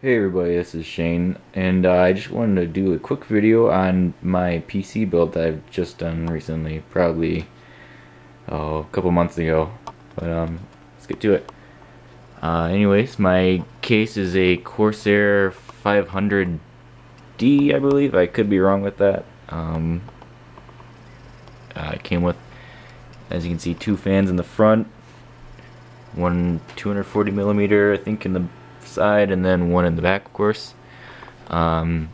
Hey everybody, this is Shane, and I just wanted to do a quick video on my PC build that I've just done recently, probably a couple months ago. But let's get to it. Anyways, my case is a Corsair 500D, I believe. I could be wrong with that. It came with, as you can see, two fans in the front, one 240mm, I think, in the side, and then one in the back, of course. One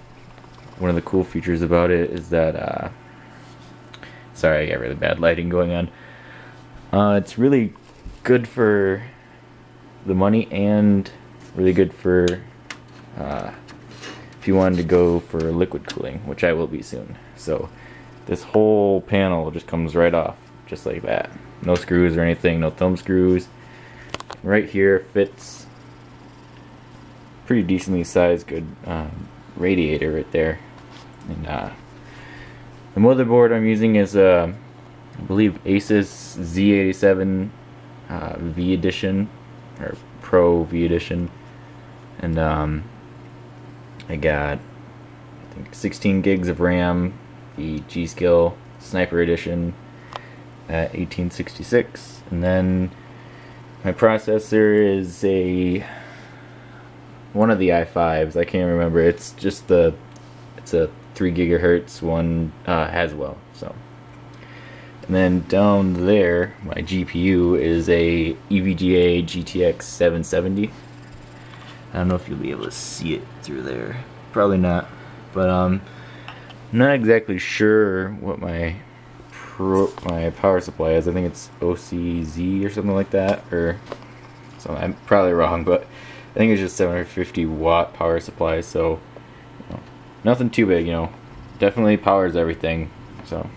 of the cool features about it is that sorry, I got really bad lighting going on. It's really good for the money and really good for if you wanted to go for liquid cooling, which I will be soon. So this whole panel just comes right off, just like that. No screws or anything, no thumb screws. Right here fits pretty decently sized, good radiator right there. And the motherboard I'm using is I believe ASUS Z87 V edition or Pro V edition, and I got, I think, 16 gigs of RAM, the G-Skill Sniper edition at 1866, and then my processor is one of the i5s. I can't remember. It's just it's a 3 gigahertz one, Haswell. So, and then down there, my GPU is a EVGA GTX 770. I don't know if you'll be able to see it through there. Probably not. But I'm not exactly sure what my power supply is. I think it's OCZ or something like that, or so. I'm probably wrong, but I think it's just 750 watt power supply, so nothing too big, definitely powers everything, so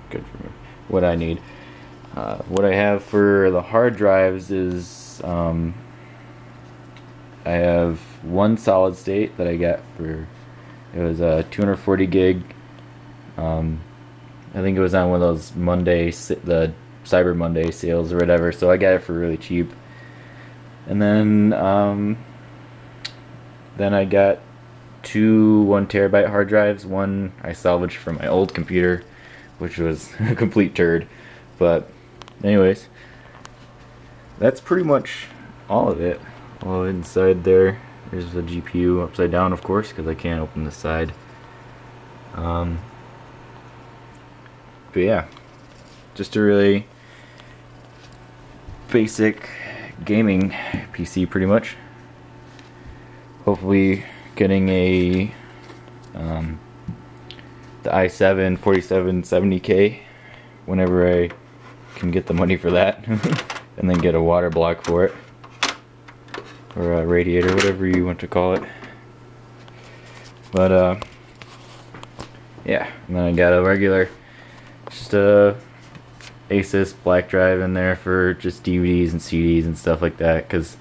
good for what I need. What I have for the hard drives is I have one solid state that I got for, it was a 240 gig. I think it was on one of those the Cyber Monday sales or whatever, so I got it for really cheap. And then I got two 1 terabyte hard drives. One I salvaged from my old computer, which was a complete turd. But anyways, that's pretty much all of it. Well, inside there's the GPU upside down, of course, because I can't open the side. But yeah, just a really basic gaming PC, pretty much. Hopefully getting the i7 4770K whenever I can get the money for that, and then get a water block for it, or a radiator, whatever you want to call it. But yeah, and then I got a regular, just a ASUS black drive in there for just DVDs and CDs and stuff like that, because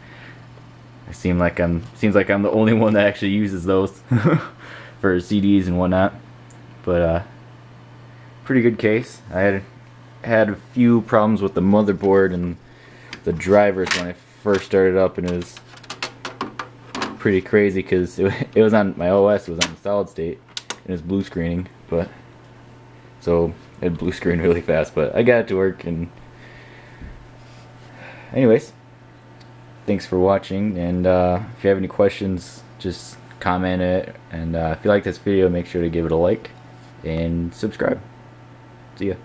seems like I'm the only one that actually uses those for CDs and whatnot. But pretty good case. I had a few problems with the motherboard and the drivers when I first started up, and it was pretty crazy because it was on my OS, it was on solid state, and it was blue screening, but so it blue screened really fast, but I got it to work. And anyways, thanks for watching, and if you have any questions, just comment it, and if you like this video, make sure to give it a like and subscribe. See ya.